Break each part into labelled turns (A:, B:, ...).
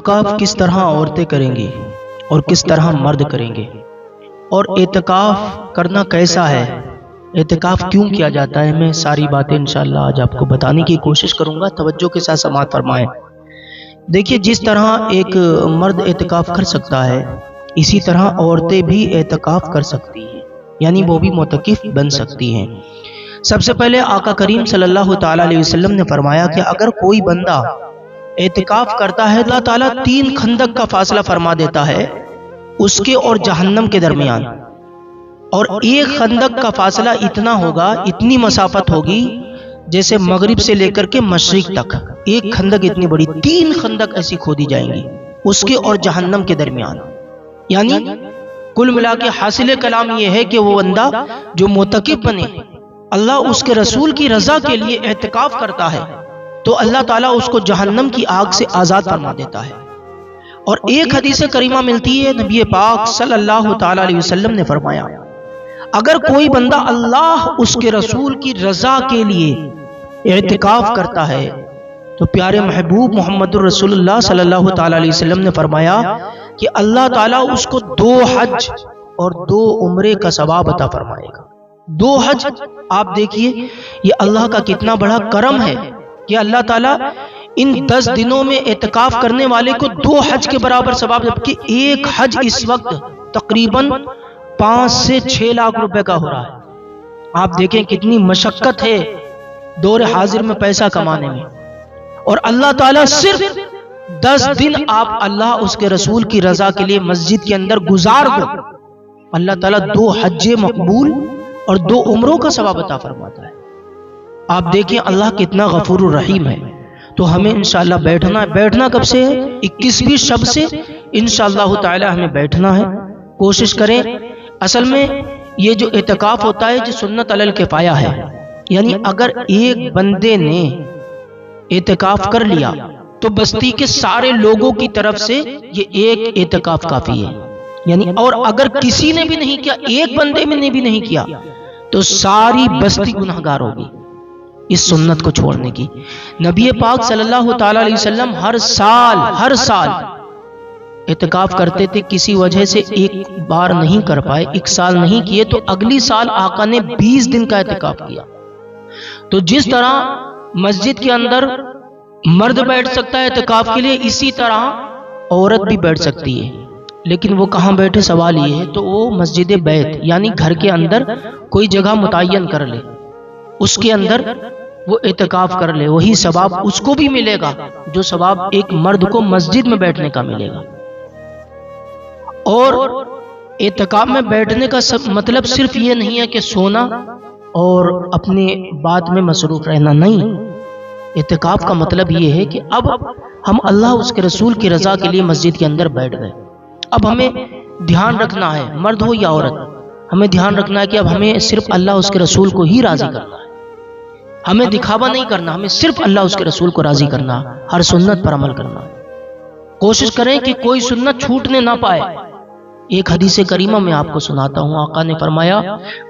A: اعتکاف کس طرح عورتیں کریں گی اور کس طرح مرد کریں گے، اور اعتکاف کرنا کیسا ہے، اعتکاف کیوں کیا جاتا ہے، میں ساری باتیں انشاءاللہ آج آپ کو بتانے کی کوشش کروں گا۔ توجہ کے ساتھ سماعت فرمائیں۔ دیکھیے، جس طرح ایک مرد اعتکاف کر سکتا ہے اسی طرح عورتیں بھی اعتکاف کر سکتی ہیں، یعنی وہ بھی معتکف بن سکتی ہیں۔ سب سے پہلے آقا کریم صلی اللہ تعالی علیہ وسلم نے فرمایا کہ اگر کوئی بندہ اعتکاف کرتا ہے، اللہ تعالیٰ 3 خندق کا فاصلہ فرما دیتا ہے اس کے اور جہنم کے درمیان، اور ایک خندق کا فاصلہ اتنا ہوگا، اتنی مسافت ہوگی جیسے مغرب سے لے کر کے مشرق تک، ایک خندق اتنی بڑی، 3 خندق ایسی کھودی جائیں گی اس کے اور جہنم کے درمیان۔ یعنی کل ملا کے حاصل کلام یہ ہے کہ وہ بندہ جو معتکف بنے، اللہ اس کے رسول کی رضا کے لیے اعتکاف کرتا ہے تو اللہ تعالیٰ اس کو جہنم کی آگ سے آزاد فرما دیتا ہے۔ اور ایک حدیث کریمہ ملتی ہے، نبی پاک صلی اللہ تعالی علیہ وسلم نے فرمایا اگر کوئی بندہ اللہ اس کے رسول کی رضا کے لیے اعتکاف کرتا ہے تو پیارے محبوب محمد الرسول اللہ صلی اللہ تعالی علیہ وسلم نے فرمایا کہ اللہ تعالیٰ اس کو 2 حج اور 2 عمرے کا ثواب عطا فرمائے گا۔ 2 حج، آپ دیکھیے یہ اللہ کا کتنا بڑا کرم ہے کہ اللہ تعالیٰ ان 10 دنوں میں اعتکاف کرنے والے کو 2 حج کے برابر ثواب، جبکہ ایک حج اس وقت تقریباً 5 سے 6 لاکھ روپے کا ہو رہا ہے۔ آپ دیکھیں کتنی مشقت ہے دور حاضر میں پیسہ کمانے میں، اور اللہ تعالیٰ صرف 10 دن آپ اللہ اس کے رسول کی رضا کے لیے مسجد کے اندر گزار دو، اللہ تعالیٰ 2 حج مقبول اور 2 عمروں کا ثواب عطا فرماتا ہے۔ آپ دیکھیں اللہ کتنا غفور الرحیم ہے۔ تو ہمیں انشاءاللہ بیٹھنا کب سے ہے؟ 21ویں شب سے انشاءاللہ تعالی ہمیں بیٹھنا ہے، کوشش کریں۔ اصل میں یہ جو اعتکاف ہوتا ہے جو سنت علی الکفایہ ہے، یعنی اگر ایک بندے نے اعتکاف کر لیا تو بستی کے سارے لوگوں کی طرف سے یہ ایک اعتکاف کافی ہے، یعنی اور اگر کسی نے بھی نہیں کیا، ایک بندے میں نے بھی نہیں کیا تو ساری بستی گناہگار ہوگی اس سنت کو چھوڑنے کی۔ نبی پاک صلی اللہ تعالی علیہ وسلم ہر سال اعتکاف کرتے تھے، کسی وجہ سے ایک بار نہیں کر پائے، 1 سال نہیں کیے تو اگلی سال آقا نے 20 دن کا اعتکاف کیا۔ تو جس طرح مسجد کے اندر مرد بیٹھ سکتا ہے اعتکاف کے لیے، اسی طرح عورت بھی بیٹھ سکتی ہے، لیکن وہ کہاں بیٹھے سوال یہ ہے، تو وہ مسجد بیت یعنی گھر کے اندر کوئی جگہ متعین کر لے، اس کے اندر وہ اعتکاف کر لے، وہی ثواب اس کو بھی ملے گا جو ثواب ایک مرد کو مسجد میں بیٹھنے کا ملے گا۔ اور اعتکاف میں بیٹھنے کا مطلب صرف یہ نہیں ہے کہ سونا اور اپنے بات میں مصروف رہنا، نہیں۔ اعتکاف کا مطلب یہ ہے کہ اب ہم اللہ اس کے رسول کی رضا کے لیے مسجد کے اندر بیٹھ گئے، اب ہمیں دھیان رکھنا ہے، مرد ہو یا عورت، ہمیں دھیان رکھنا ہے کہ اب ہمیں صرف اللہ اس کے رسول کو ہی راضی کرنا ہے، ہمیں دکھاوا نہیں کرنا، ہمیں صرف اللہ اس کے رسول کو راضی کرنا، ہر سنت پر عمل کرنا۔ کوشش کریں کہ کوئی سنت چھوٹنے نہ پائے۔ ایک حدیث کریمہ میں آپ کو سناتا ہوں، آقا نے فرمایا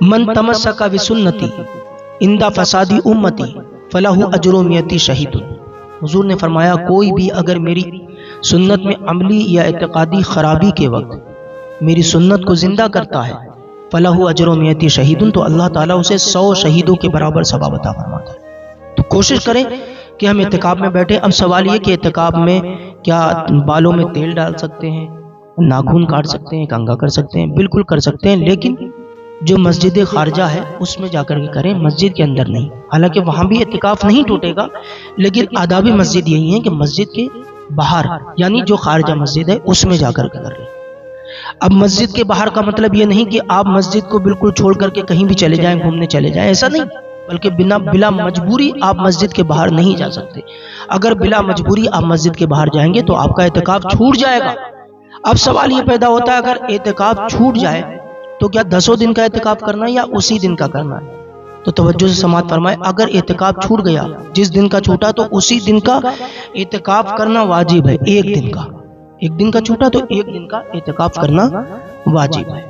A: من تمسک بسنتی عند فساد امتی فلہ اجر 100 شہید۔ حضور نے فرمایا کوئی بھی اگر میری سنت میں عملی یا اعتقادی خرابی کے وقت میری سنت کو زندہ کرتا ہے، فلہ اجر 100 شہید، تو اللہ تعالیٰ اسے 100 شہیدوں کے برابر ثواب عطا فرماتا ہے۔ تو کوشش کریں کہ ہم اعتکاف میں بیٹھیں۔ اب سوال یہ کہ اعتکاف میں کیا بالوں میں تیل ڈال سکتے ہیں، ناخن کاٹ سکتے ہیں، کنگھا کر سکتے ہیں؟ بالکل کر سکتے ہیں، لیکن جو مسجد خارجہ ہے اس میں جا کر کے کریں، مسجد کے اندر نہیں۔ حالانکہ وہاں بھی اعتکاف نہیں ٹوٹے گا، لیکن آداب مسجد یہی ہیں کہ مسجد کے باہر یعنی جو خارجہ مسجد ہے اس میں جا کر کے کر لیں۔ اب مسجد کے باہر کا مطلب یہ نہیں کہ آپ مسجد کو بالکل چھوڑ کر کے کہیں بھی چلے جائیں، گھومنے چلے جائیں، ایسا نہیں، بلکہ بلا مجبوری آپ مسجد کے باہر نہیں جا سکتے۔ اگر بلا مجبوری آپ مسجد کے باہر جائیں گے تو آپ کا اعتکاف چھوٹ جائے گا۔ اب سوال یہ پیدا ہوتا ہے اگر اعتکاف چھوٹ جائے تو کیا 10 دن کا اعتکاف کرنا ہے یا اسی دن کا کرنا ہے؟ تو توجہ سے سماعت فرمائے، اگر اعتکاف چھوٹ گیا، جس دن کا چھوٹا تو اسی دن کا اعتکاف کرنا واجب ہے، ایک دن کا چھوٹا تو 1 دن کا اعتکاف کرنا واجب ہے۔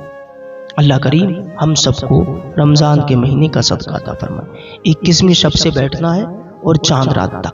A: اللہ کریم ہم سب کو رمضان کے مہینے کا صدقہ عطا فرمائے۔ 21ویں شب سے بیٹھنا ہے اور چاند رات تک۔